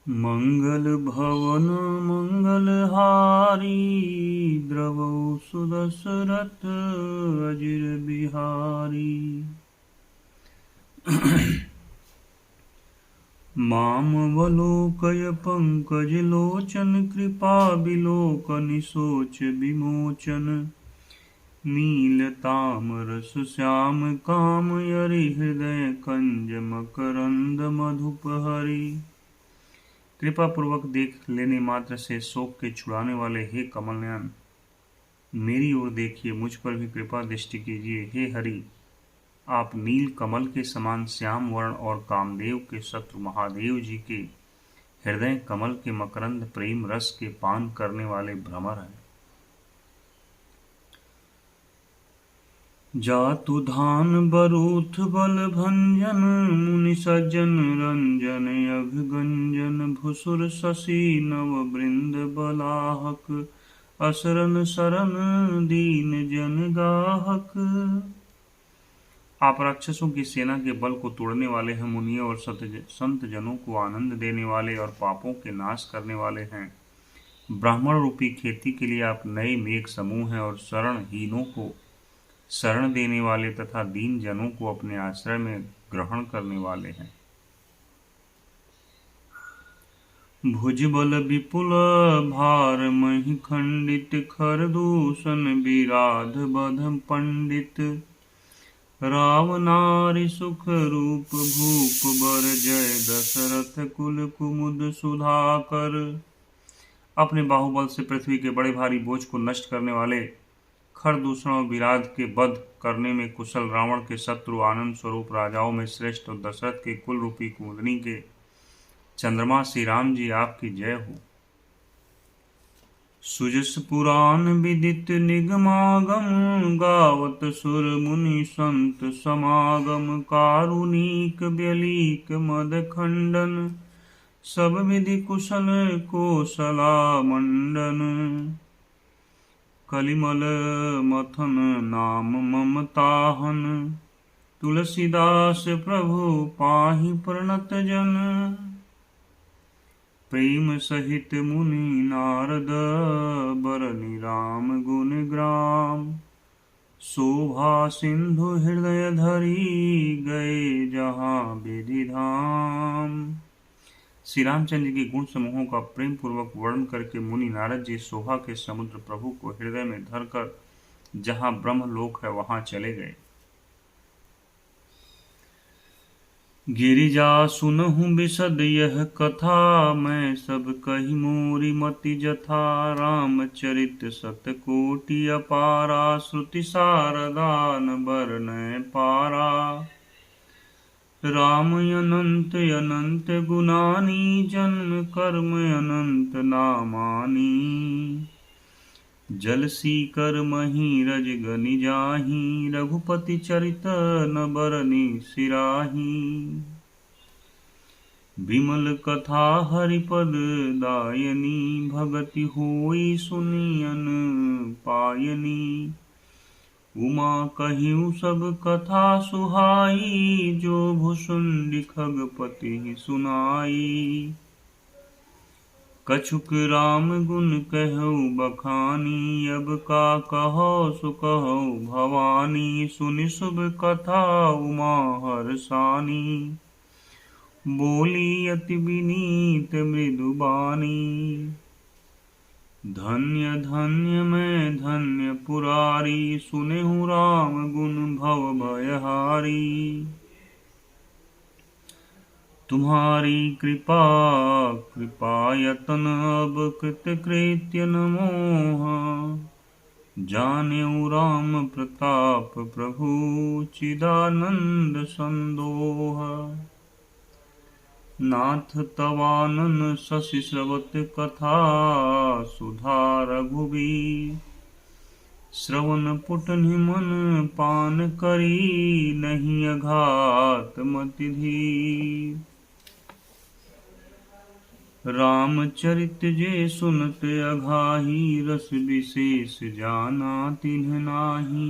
मंगल भवन मंगलहारी द्रवौ सुदशरथ अजिर बिहारी। मामवलोकय पंकजलोचन कृपा विलोकन शोच विमोचन। नीलतामरस श्याम कामयरि हृदय कंज मकरंद मधुपहरी। कृपा पूर्वक देख लेने मात्र से शोक के छुड़ाने वाले हे कमल नयन, मेरी ओर देखिए, मुझ पर भी कृपा दृष्टि कीजिए। हे हरि, आप नील कमल के समान श्याम वर्ण और कामदेव के शत्रु महादेव जी के हृदय कमल के मकरंद प्रेम रस के पान करने वाले भ्रमर हैं। जातु धान बरूथ बल भंजन मुनि सज्जन रंजन अभिगंजन। भुसुर शशि नव वृंद बलाहक असरन शरण दीन जन गाहक। आप राक्षसों की सेना के बल को तोड़ने वाले हैं, मुनियों और संत जनों को आनंद देने वाले और पापों के नाश करने वाले हैं। ब्राह्मण रूपी खेती के लिए आप नए मेघ समूह हैं और शरणहीनों को शरण देने वाले तथा दीन जनों को अपने आश्रय में ग्रहण करने वाले हैं। भुजबल विपुल भार मही खंडित खरदूषण विराध बध पंडित। रावनारि सुख रूप भूप बर जय दशरथ कुल कुमुद सुधाकर। अपने बाहुबल से पृथ्वी के बड़े भारी बोझ को नष्ट करने वाले, खरदूषण और विराध के वध करने में कुशल रावण के शत्रु, आनंद स्वरूप राजाओं में श्रेष्ठ और दशरथ के कुल रूपी कुमुदनी के चंद्रमा श्री राम जी, आपकी जय हो। सुजस पुराण विदित निगमागम गावत सुर मुनि संत समागम। कारुणिक व्यलीक मद खंडन सब विधि कुशल कोसला मंडन। कलिमल मथन नाम ममताहन तुलसीदास प्रभु पाहि प्रणत जन। प्रेम सहित मुनि नारद बरनि राम गुण ग्राम। शोभा सिंधु हृदय धरी गए जहाँ विधि धाम। श्री रामचंद्र के गुण समूहों का प्रेम पूर्वक वर्णन करके मुनि नारद जी शोभा के समुद्र प्रभु को हृदय में धरकर जहाँ ब्रह्म लोक है वहां चले गए। गिरिजा सुनहु बिशद यह कथा मैं सब कही मोरी मति जथा। रामचरित सतकोटि अपारा श्रुति शारदा न बरनैं पारा। राम अनंत अनंत गुणानी जन्म कर्म अनंत नामानी। जल सीकर मही रज गनि जाहि रघुपति चरित न बरनि सिराहि। विमल कथा हरिपद दायनी भगति होई सुनियन पायनी। उमा कहिउ सब कथा सुहाई जो भुसुंडी खगपति सुनाई। कछुक राम गुण कहु बखानी अब का कहो सु कहो भवानी। सुनि शुभ कथा उमा हर्षानी बोली अति विनीत मृदु बानी। धन्य धन्य मैं धन्य पुरारी सुनेहु राम गुण भव भयहारी। तुम्हारी कृपा कृपायतन अब कृत कृत्य न मोह। जानेउ राम प्रताप प्रभु चिदानंद संदोह। नाथ तवानन शशि श्रवत कथा सुधा रघुबीर। श्रवण पुटनि मन पान करी नहीं अघात मति धीर। रामचरित जे सुनत अघाही रस विशेष जाना तिन्ह नाही।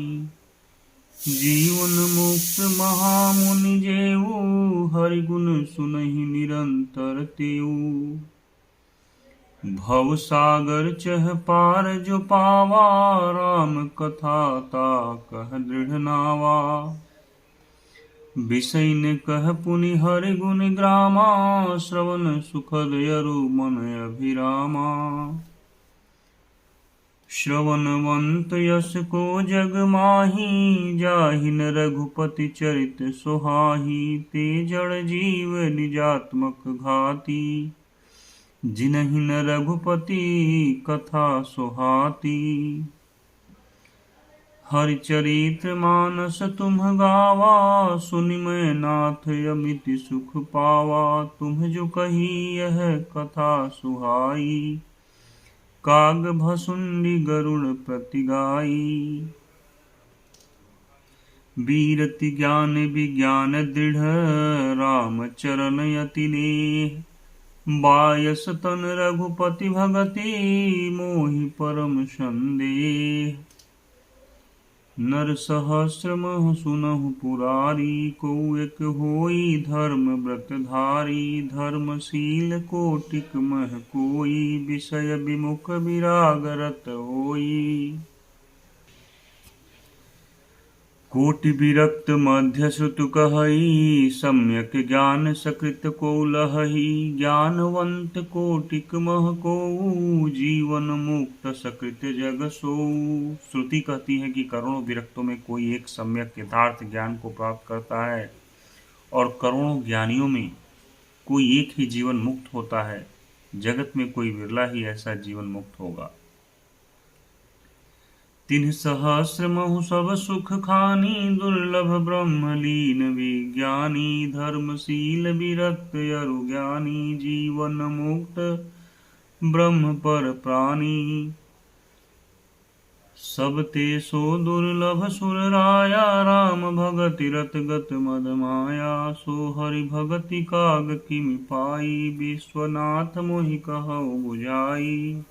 जीवन मुक्त महामुनि जेऊ, हरि गुण सुनहि निरंतर तेऊ। भव सागर चह पार जो पावा, राम कथा ता कह दृढ़ नावा। विषय ने कह पुनि हरि गुण ग्रामा, श्रवण सुखद यरु मन अभिरामा। श्रवणवंत यश को जग माही, जाहि न रघुपति चरित सुहाही। ते जड़ जीव निजात्मक घाती, जिनहि न रघुपति कथा सुहाती। हरिचरित्र मानस तुम गावा, सुनि मैं नाथ अमिति सुख पावा। तुम जो कही यह कथा सुहाई, काग भसुंडी गरुड़ प्रति गाई। वीरति ज्ञान विज्ञान दृढ़, राम चरण यति नेह। बायस तन रघुपति भगति, मोहि परम संदेह। नर सहस्र मह सुनहु पुरारी, को एक होई धर्म व्रत धारी। धर्मशील कोटिक मह कोई, विषय विमुख विराग रत होई। कोटि विरक्त मध्य श्रुतु कहई, सम्यक ज्ञान सकृत को लहई। ज्ञानवंत कोटिक मह को, जीवन मुक्त सकृत जग सोऊ। श्रुति कहती है कि करोड़ों विरक्तों में कोई एक सम्यक यथार्थ ज्ञान को प्राप्त करता है, और करोड़ों ज्ञानियों में कोई एक ही जीवन मुक्त होता है। जगत में कोई विरला ही ऐसा जीवन मुक्त होगा। तिन्ह सहस्र महु सब सुख खानी, दुर्लभ ब्रह्म लीन विज्ञानी। धर्मशील विरक्त अरु ज्ञानी, जीवन मुक्त ब्रह्म पर प्राणी। सब ते सो दुर्लभ सुर राया, राम भगति रत गत मद माया। सो हरि भगति काग किमि पाई, विश्वनाथ मोहि कहउ बुझाई।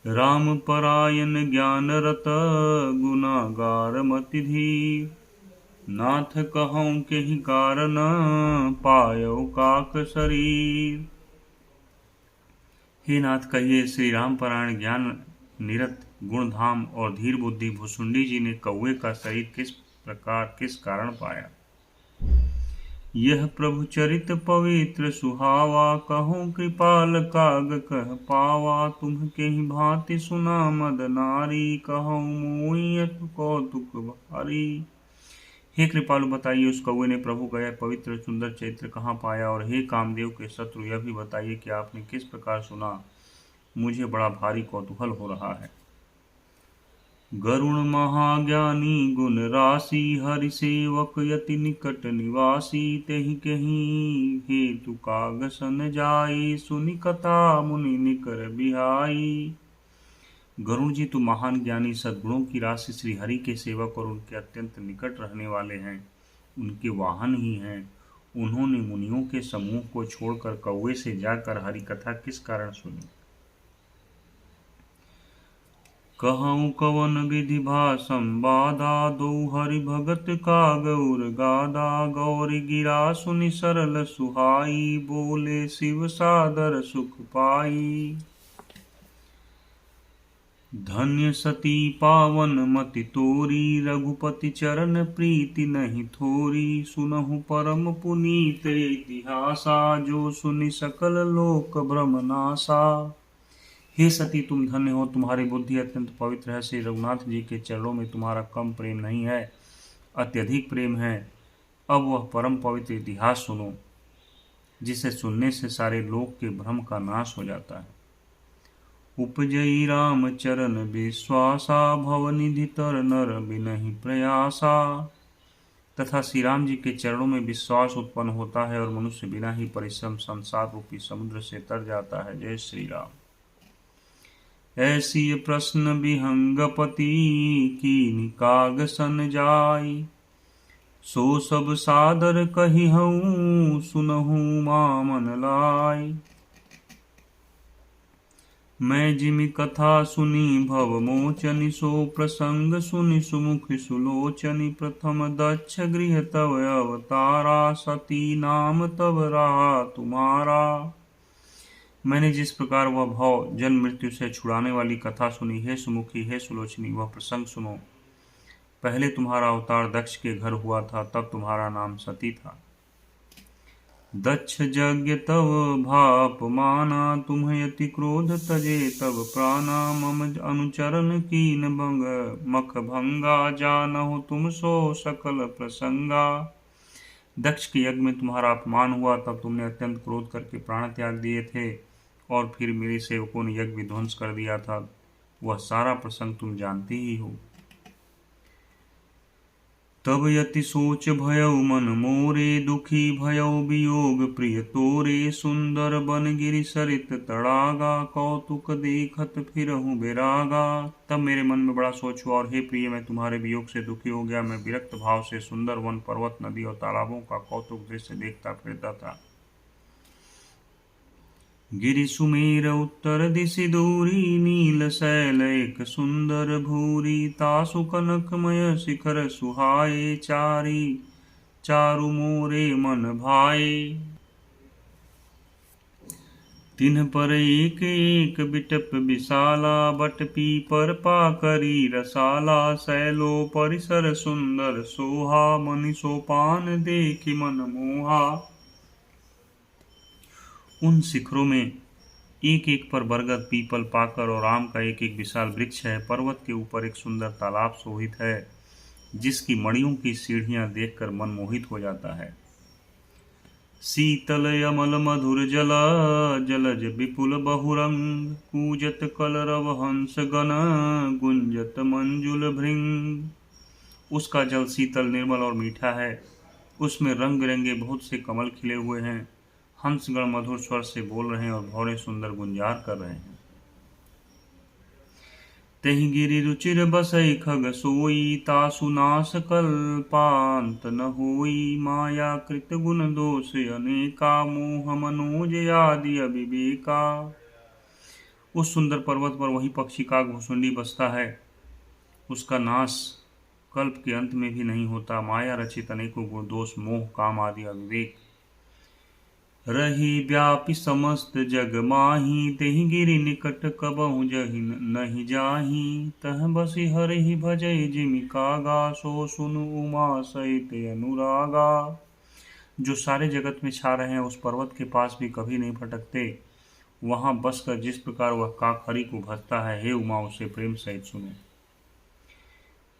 राम परायण ज्ञान रत, गुनागार मति धीर। नाथ कहऊँ केहि कारण, पायौ काक शरीर। हे नाथ कहिए, श्री राम परायण ज्ञान निरत गुणधाम और धीर बुद्धि भुसुंडी जी ने कौवे का शरीर किस कारण पाया। यह प्रभु चरित पवित्र सुहावा, कहूँ कृपाल काग कह पावा। तुम केहि भांति सुना मद नारी, कहूँ मोहि अति कौतुक भारी। हे कृपालु बताइए, उस कौवे ने प्रभु का यह पवित्र सुंदर चरित्र कहाँ पाया। और हे कामदेव के शत्रु, यह भी बताइए कि आपने किस प्रकार सुना। मुझे बड़ा भारी कौतूहल हो रहा है। गरुण महाज्ञानी गुण राशि, हरि सेवक यति निकट निवासी। तेहि कहीं हेतु काग सन जाई, सुनि कथा मुनि निकर बिहाई। गरुण जी तो महान ज्ञानी सद्गुणों की राशि श्री हरि के सेवक और उनके अत्यंत निकट रहने वाले हैं, उनके वाहन ही हैं। उन्होंने मुनियों के समूह को छोड़कर कौवे से जाकर हरि कथा किस कारण सुनी। कहूँ कवन विधि भा संवादा, दो हरि भगत का गौर गादा। गौरी गिरा सुनि सरल सुहाई, बोले शिव सादर सुख पाई। धन्य सती पावन मति तोरी, रघुपति चरण प्रीति नहीं थोरी। सुनहु परम पुनीत इतिहासा, जो सुनि सकल लोक भ्रम नासा। हे सती, तुम धन्य हो, तुम्हारी बुद्धि अत्यंत पवित्र है। श्री रघुनाथ जी के चरणों में तुम्हारा कम प्रेम नहीं है, अत्यधिक प्रेम है। अब वह परम पवित्र इतिहास सुनो, जिसे सुनने से सारे लोक के भ्रम का नाश हो जाता है। उपजई राम चरण विश्वासा, भवनिधि तर नर बिनहि प्रयासा। तथा श्री राम जी के चरणों में विश्वास उत्पन्न होता है और मनुष्य बिना ही परिश्रम संसार रूपी समुद्र से तर जाता है। जय श्री राम। ऐसी प्रश्न विहंगपति, कीनि काग सन जाई। सो सब सादर कहिहऊँ, सुनहु मा मन लाई। मैं जिमि कथा सुनी भव मोचनि, सो प्रसंग सुनि सुमुखि सुलोचनि। प्रथम दक्ष गृह तव अवतारा, सती नाम तब रहा तुम्हारा। मैंने जिस प्रकार वह भव जन्म मृत्यु से छुड़ाने वाली कथा सुनी, हे सुमुखी हे सुलोचनी, वह प्रसंग सुनो। पहले तुम्हारा अवतार दक्ष के घर हुआ था, तब तुम्हारा नाम सती था। दक्ष यज्ञ तव भापमाना, तुम्हें अति क्रोध तजे तब प्राणा। मम अनुचरण कीन भंग मख भंगा, जानहु तुम सो सकल प्रसंगा। दक्ष के यज्ञ में तुम्हारा अपमान हुआ, तब तुमने अत्यंत क्रोध करके प्राण त्याग दिए थे, और फिर मेरे सेवकों ने यज्ञ विध्वंस कर दिया था। वह सारा प्रसंग तुम जानते ही हो। तब यति सोच भयउ मन मोरे, दुखी भयउ वियोग प्रिय तोरे। सुंदर बन गिरि सरित तड़ागा, कौतुक देखत फिरहु बेरागा। तब मेरे मन में बड़ा सोच हुआ, और हे प्रिय, मैं तुम्हारे वियोग से दुखी हो गया। मैं विरक्त भाव से सुंदर वन, पर्वत, नदी और तालाबों का कौतुक दृश्य देखता फिरता था। गिरि सुमेर उत्तर दिशि दूरी, नील शैल एक सुंदर भूरी। तासु कनकमय शिखर सुहाए, चारी चारु मोरे मन भाए। तिन्ह पर एक एक बिटप विशाला, बट पीपर पाकरी रसाला। शैलो परिसर सुंदर सोहा, मनि सोपान देखि मन मोहा। उन शिखरों में एक एक पर बरगद, पीपल, पाकर और आम का एक एक विशाल वृक्ष है। पर्वत के ऊपर एक सुंदर तालाब शोभित है, जिसकी मणियों की सीढ़ियां देखकर मन मोहित हो जाता है। शीतल यमल मधुर जल, जलज विपुल बहुरंग। कूजत कलरव हंस गण, गुंजत मंजुल भृंग। उसका जल शीतल, निर्मल और मीठा है। उसमें रंग बिरंगे बहुत से कमल खिले हुए हैं। हंसगण मधुर स्वर से बोल रहे हैं और भौरे सुंदर गुंजार कर रहे हैं। तहि गिरि रुचिर बसई खग सोई, तासु नास कल्पांत न होई। माया कृत गुण दोष अनेका, मोह मनोज आदि अविवेका। उस सुंदर पर्वत पर वही पक्षी काग भुसुंडी बसता है। उसका नाश कल्प के अंत में भी नहीं होता। माया रचित अनेकों गुण दोष, मोह, काम आदि अविवेक रही व्यापी समस्त जग माही। तेहि गिरि निकट कबहु जहि नहीं जाही। तह बसी हरि भजई जिमि कागा, सो सुनु उमा सहित अनुरागा। जो सारे जगत में छा रहे हैं, उस पर्वत के पास भी कभी नहीं भटकते। वहां बसकर जिस प्रकार वह काक हरि को भजता है, हे उमा, उसे प्रेम सहित सुनो।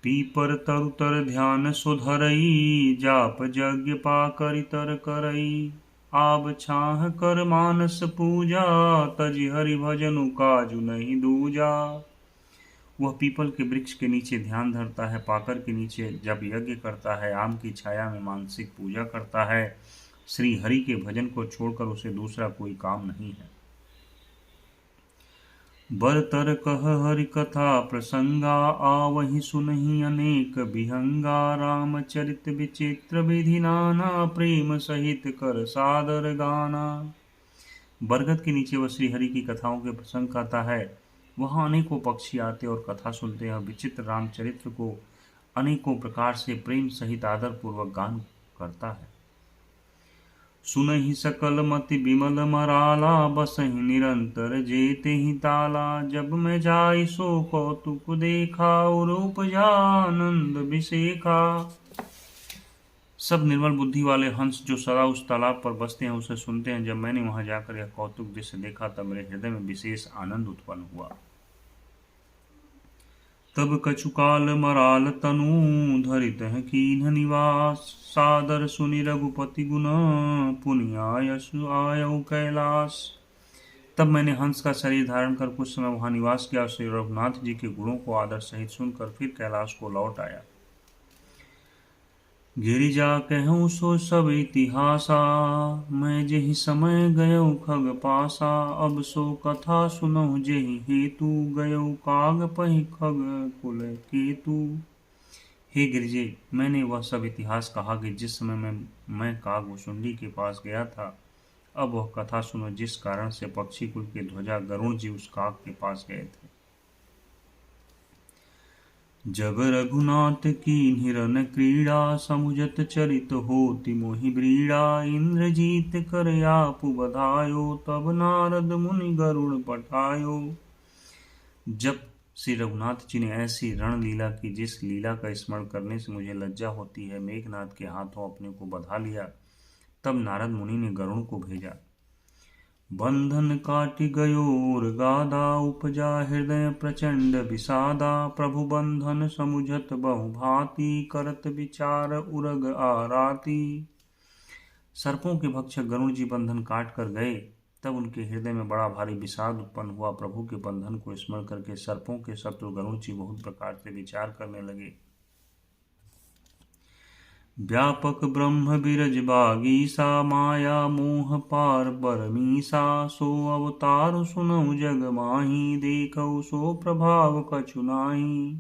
पीपर तरु तर ध्यान सुधरई, जाप यज्ञ पाकरि तर करई। आब छाह कर मानस पूजा, तजि हरि भजनु काजु नहीं दूजा। वह पीपल के वृक्ष के नीचे ध्यान धरता है, पाकर के नीचे जब यज्ञ करता है, आम की छाया में मानसिक पूजा करता है। श्री हरि के भजन को छोड़कर उसे दूसरा कोई काम नहीं है। बरतर कह हरि कथा प्रसंगा, आवहि सुनहि अनेक विहंगा। रामचरित विचित्र विधि नाना, प्रेम सहित कर सादर गाना। बरगद के नीचे वह श्री हरि की कथाओं के प्रसंग कहता है। वहां अनेकों पक्षी आते और कथा सुनते हैं। विचित्र रामचरित्र को अनेकों प्रकार से प्रेम सहित आदर पूर्वक गान करता है। सुनहि सकल मति बिमल मराला, बसहि निरंतर जेते ही ताला। जब मैं जाई सो कौतुक देखा, और उपजा आनंद विशेखा। सब निर्मल बुद्धि वाले हंस जो सदा उस तालाब पर बसते हैं, उसे सुनते हैं। जब मैंने वहां जाकर यह कौतुक दृश्य देखा, तब मेरे हृदय में विशेष आनंद उत्पन्न हुआ। तब कछुकाल मराल तनु, धरित है कीन्ह निवास। सादर सुनि रघुपति गुण, पुनियायसु आयौ कैलाश। तब मैंने हंस का शरीर धारण कर कुछ समय वहां निवास किया। श्री रघुनाथ जी के गुणों को आदर सहित सुनकर फिर कैलाश को लौट आया। गिरिजा कहूँ सो सब इतिहासा, मैं जेहि समय गयौ खग पासा। अब सो कथा सुनहु जेहि हेतु, गयौ काग पहि खग कुल केतु। हे गिरिजे, मैंने वह सब इतिहास कहा कि जिस समय मैं काग भुसुंडी के पास गया था, अब वह कथा सुनो जिस कारण से पक्षी कुल के ध्वजा गरुण जी उस काक के पास गए थे। जब रघुनाथ की हिरन क्रीड़ा, समुझत चरित होति मोहि ब्रीड़ा। इंद्रजीत कर आपु बधायो, तब नारद मुनि गरुड़ पठायो। जब श्री रघुनाथ जी ने ऐसी रणलीला की जिस लीला का स्मरण करने से मुझे लज्जा होती है, मेघनाथ के हाथों अपने को बधा लिया, तब नारद मुनि ने गरुड़ को भेजा। बंधन काटि गयोर गादा, उपजा हृदय प्रचंड विषादा। प्रभु बंधन समुझत बहु भांति, करत विचार उरग आराती। सर्पों के भक्षक गरुण जी बंधन काट कर गए, तब उनके हृदय में बड़ा भारी विषाद उत्पन्न हुआ। प्रभु के बंधन को स्मरण करके सर्पों के शत्रु गरुण जी बहुत प्रकार से विचार करने लगे। व्यापक ब्रह्म बिरज बागीसा, माया मोह पार बरमीसा। सो अवतार सुनऊ जग माही, देखऊ सो प्रभाव कछु नाहीं।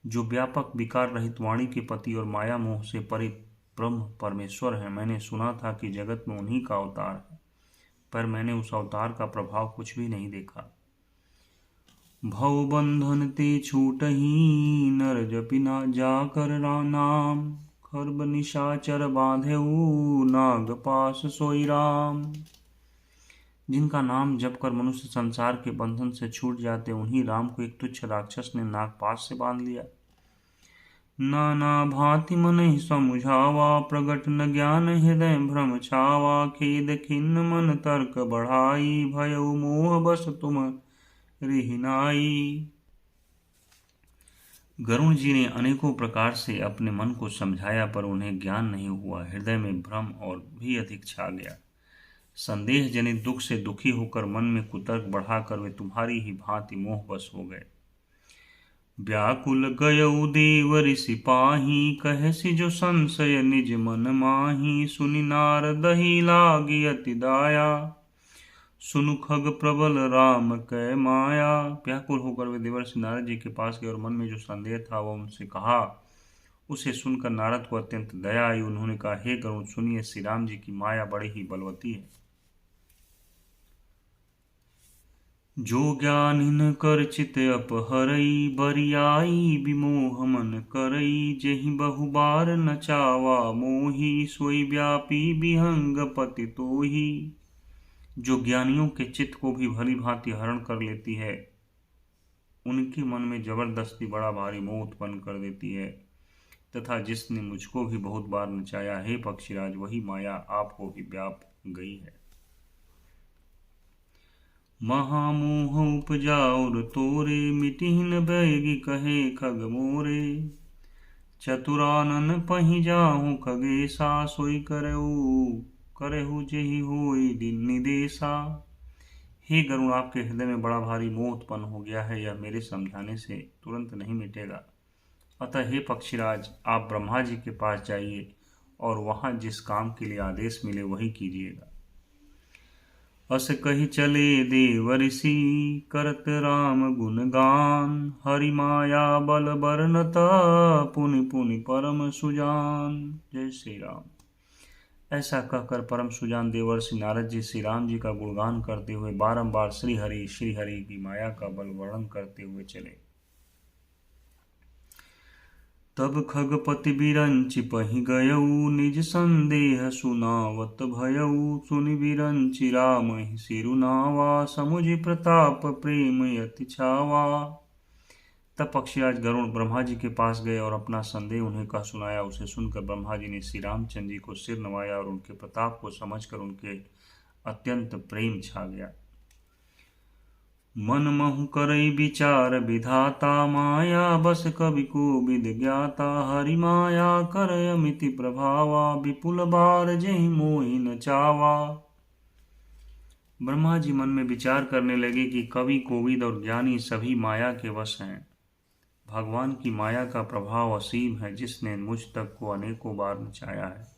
जो व्यापक विकार रहित वाणी के पति और माया मोह से परे ब्रह्म परमेश्वर है, मैंने सुना था कि जगत में उन्हीं का अवतार है, पर मैंने उस अवतार का प्रभाव कुछ भी नहीं देखा। भव बंधन ते छूटही, नर जपि ना जाकर नाम। खर्ब निशाचर बांधेऊ, नाग पास सोई राम। जिनका नाम जप कर मनुष्य संसार के बंधन से छूट जाते, उन्हीं राम को एक तुच्छ राक्षस ने नागपाश से बांध लिया। नाना भांति मन ही समुझावा, प्रगट न ज्ञान हृदय भ्रम छावा। खेद खिन्न मन तर्क बढ़ाई, भयउ मोह बस तुम रिहिनाई। गरुण जी ने अनेकों प्रकार से अपने मन को समझाया, पर उन्हें ज्ञान नहीं हुआ। हृदय में भ्रम और भी अधिक छा गया। संदेह जनित दुख से दुखी होकर मन में कुतर्क बढ़ाकर वे तुम्हारी ही भांति मोहवश हो गए। व्याकुल गयउ देव ऋषि पाही, कहसि जो संशय निज मन माही। सुनि नारदहि लागी अति दाया, सुनु खग प्रबल राम कै माया। व्याकुल होकर वे देवर्षि नारद जी के पास गए और मन में जो संदेह था वह उनसे कहा। उसे सुनकर नारद को अत्यंत दया आई। उन्होंने कहा, हे गरुड़, सुनिए, श्री राम जी की माया बड़ी ही बलवती है। जो ज्ञानिन कर चित अपहरई, बरियाई विमोह मन करई। जेहि बहु बार नचावा मोही, सोई व्यापी विहंग पति तोही। जो ज्ञानियों के चित्त को भी भली भांति हरण कर लेती है, उनके मन में जबरदस्ती बड़ा भारी मोह उत्पन्न कर देती है, तथा जिसने मुझको भी बहुत बार नचाया, हे पक्षीराज, वही माया आपको भी व्याप गई है। महामोह उपजाउर तोरे, मिटिहिन बैगी कहे खग मोरे। चतुरानन पहि जाहु खगेसा, सोई करहु जेहि होई निदेशा। हे गरुण, आपके हृदय में बड़ा भारी मोह उत्पन्न हो गया है, यह मेरे समझाने से तुरंत नहीं मिटेगा। अतः हे पक्षीराज, आप ब्रह्मा जी के पास जाइए और वहां जिस काम के लिए आदेश मिले वही कीजिएगा। अस कही चले देव ऋषि, करत राम गुणगान। हरि माया बल बरनत, पुनि पुनि परम सुजान। जय श्री राम। ऐसा कहकर परम सुजान देवर्षि नारद जी श्री राम जी का गुणगान करते हुए बारंबार श्री हरि की माया का बल वर्णन करते हुए चले। तब खगपति बिरंचि पहि गयऊ, निज संदेह सुनावत भयऊ। सुनि बिरंचि रामहि सिरुनावा, समुझि प्रताप प्रेम यति छावा। तब पक्षीराज गरुण ब्रह्मा जी के पास गए और अपना संदेह उन्हें कह सुनाया। उसे सुनकर ब्रह्मा जी ने श्री रामचंद्र जी को सिर नवाया और उनके प्रताप को समझकर उनके अत्यंत प्रेम छा गया। मन महु करई विचार विधाता, माया बस कवि को विद ज्ञाता। हरि माया करय अमिति प्रभावा, विपुल बार जेहि मोहि न चावा। ब्रह्मा जी मन में विचार करने लगे कि कवि, कोविद और ज्ञानी सभी माया के वश हैं। भगवान की माया का प्रभाव असीम है, जिसने मुझ तक को अनेकों बार नचाया है।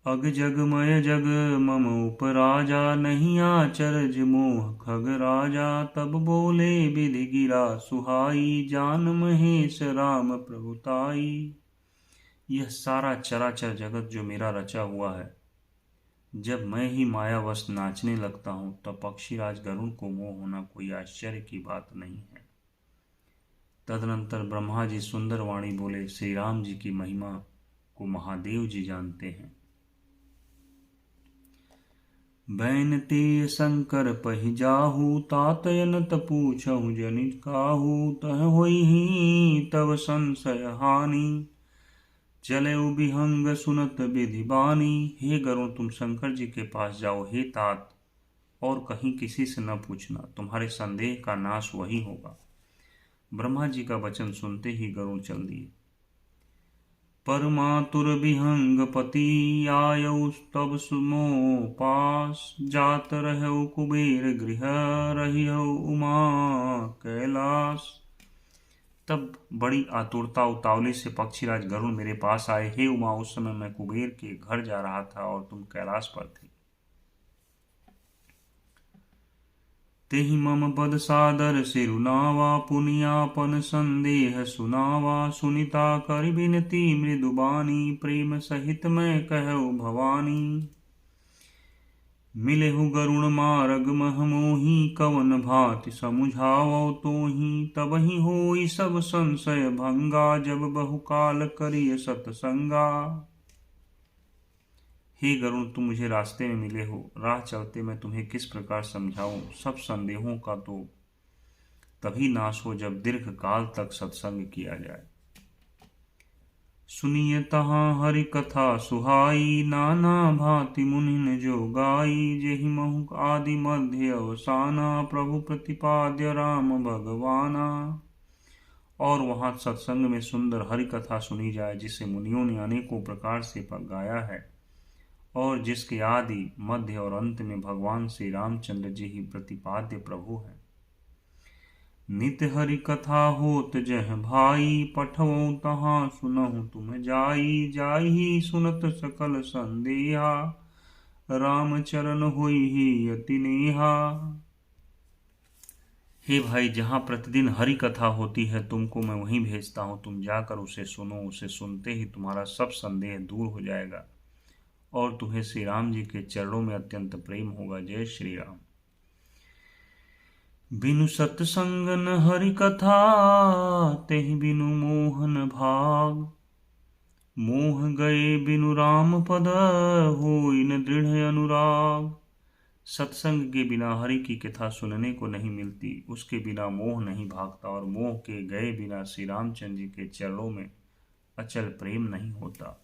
अग जगमय जग मम उपराजा, नहीं आचरज मोह खग राजा। तब बोले विधि गिरा सुहाई, जान महेश राम प्रभुताई। यह सारा चराचर जगत जो मेरा रचा हुआ है, जब मैं ही मायावश नाचने लगता हूँ तब पक्षीराज गरुड़ को मोह होना कोई आश्चर्य की बात नहीं है। तदनंतर ब्रह्मा जी सुंदर वाणी बोले, श्री राम जी की महिमा को महादेव जी जानते हैं। बैन ते शंकर पहि जाहू, तातयन पूछहु जनित काहू, तह होई तब संशय हानि, चले विहंग सुनत विधि बानी। हे गरुड़, तुम शंकर जी के पास जाओ। हे तात, और कहीं किसी से न पूछना, तुम्हारे संदेह का नाश वही होगा। ब्रह्मा जी का वचन सुनते ही गरुड़ चल दिए। परमातुर विहंग पति आयौ, तब सुमो पास, जात रहौ कुबेर गृह, रहियौ उमा कैलाश। तब बड़ी आतुरता उतावली से पक्षीराज गरुड़ मेरे पास आए। हे उमा, उस समय मैं कुबेर के घर जा रहा था और तुम कैलाश पर थे। तेहि मम पद सादर सिरुनावा, पुनियापन संदेह सुनावा, सुनिता कर बिनती मृदुबानी, प्रेम सहित मैं कहु भवानी। मिलेहु गरुण मार्ग मह मोही, कवन भांति समुझावो तोही, तबहि होई सब संशय भंगा, जब बहुकाल करिय सतसंगा। हे गरुण, तुम मुझे रास्ते में मिले हो, राह चलते मैं तुम्हें किस प्रकार समझाऊं। सब संदेहों का तो तभी नाश हो जब दीर्घ काल तक सत्संग किया जाए। सुनिए तहाँ हरि कथा सुहाई, नाना भांति मुनिन जो गाई, जेहि महु आदि मध्य अवसाना, प्रभु प्रतिपाद्य राम भगवाना। और वहां सत्संग में सुंदर हरि कथा सुनी जाए, जिसे मुनियों ने अनेकों प्रकार से गाया है, और जिसके आदि मध्य और अंत में भगवान श्री रामचंद्र जी ही प्रतिपाद्य प्रभु हैं। नित हरि कथा होत जह भाई, पठवो तहाँ सुनहु तुम जाई, जाई सुनत सकल संदेहा, राम चरण होई ही अति नेहा। हे भाई, जहाँ प्रतिदिन हरि कथा होती है तुमको मैं वहीं भेजता हूँ। तुम जाकर उसे सुनो। उसे सुनते ही तुम्हारा सब संदेह दूर हो जाएगा और तुम्हें श्री राम जी के चरणों में अत्यंत प्रेम होगा। जय श्री राम। बिनु सत्संग न हरि कथा, तेहि बिनु मोहन भाग, मोह गए बिनु राम पद, होई न दृढ़ अनुराग। सत्संग के बिना हरि की कथा सुनने को नहीं मिलती, उसके बिना मोह नहीं भागता, और मोह के गए बिना श्री रामचंद्र जी के चरणों में अचल प्रेम नहीं होता।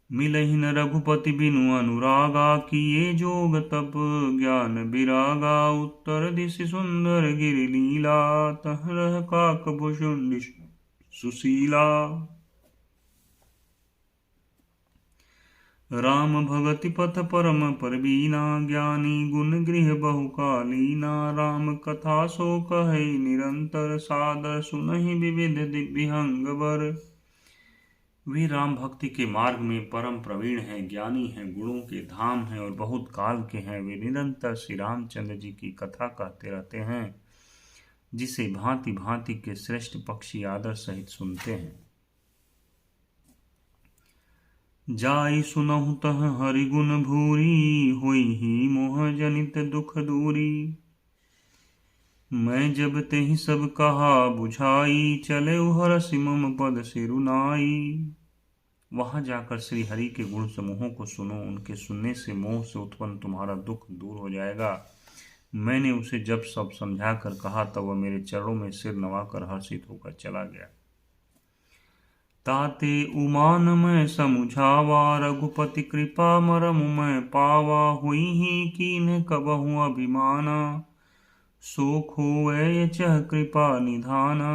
मिलहि न रघुपति बिनु अनुरागा, किए जोग तप ज्ञान विरागा, उत्तर दिशि सुंदर गिरि लीला, तह रह काक भुषुंड सुशीला। राम भगति पथ परम परबीना, ज्ञानी गुण गृह बहुकालीना, राम कथा सो कहे निरंतर, सादर सुनहि विविध विहंग बर। वे राम भक्ति के मार्ग में परम प्रवीण हैं, ज्ञानी हैं, गुणों के धाम हैं और बहुत काल के हैं। वे निरंतर श्री रामचंद्र जी की कथा कहते रहते हैं, जिसे भांति भांति के श्रेष्ठ पक्षी आदर सहित सुनते हैं। जाई सुनहु तह हरि गुण भूरी, होई ही मोह जनित दुख दूरी। मैं जब तेहि सब कहा बुझाई, चले हरसि मम पद सिरुनाई। वहां जाकर श्री हरि के गुण समूहों को सुनो। उनके सुनने से मोह से उत्पन्न तुम्हारा दुख दूर हो जाएगा। मैंने उसे जब सब समझा कर कहा तब वह मेरे चरणों में सिर नवाकर हर्षित होकर चला गया। ताते उमान मैं समुझावा, रघुपति कृपा मरम मैं पावा, हुई ही कीन्ह कबहु अभिमाना, सो खोए चह कृपा निधाना।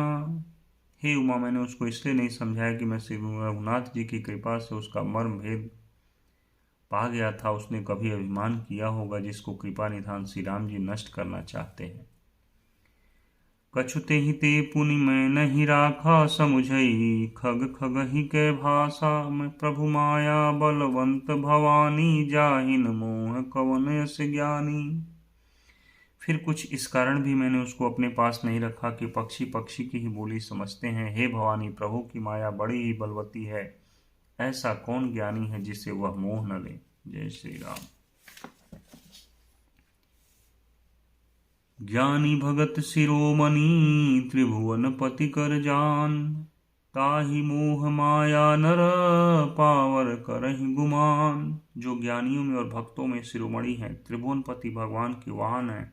हे उमा, मैंने उसको इसलिए नहीं समझाया कि मैं श्री रघुनाथ जी की कृपा से उसका मर्म भेद पा गया था। उसने कभी अभिमान किया होगा, जिसको कृपा निधान श्री राम जी नष्ट करना चाहते हैं। कछुते ही ते पुनि मैं नहीं राखा, समुझई खग खगहि के भाषा, मैं प्रभु माया बलवंत भवानी, जाहिन मोह कवन यस ज्ञानी। फिर कुछ इस कारण भी मैंने उसको अपने पास नहीं रखा कि पक्षी पक्षी की ही बोली समझते हैं। हे भवानी, प्रभु की माया बड़ी ही बलवती है ऐसा कौन ज्ञानी है जिसे वह मोह न ले। जय श्री राम। ज्ञानी भगत शिरोमणि त्रिभुवन पति कर जान, ताहि मोह माया नर पावर करहि गुमान। जो ज्ञानियों में और भक्तों में शिरोमणि है, त्रिभुवनपति भगवान के वाहन है,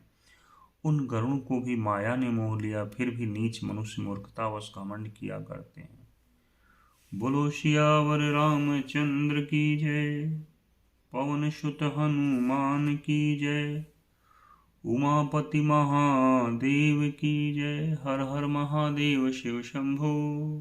उन गरुण को भी माया ने मोह लिया, फिर भी नीच मनुष्य मूर्खतावश घमंड किया करते हैं। बोलो सियावर रामचंद्र की जय, पवन सुत हनुमान की जय, उमापति महादेव की जय। हर हर महादेव शिव शंभो।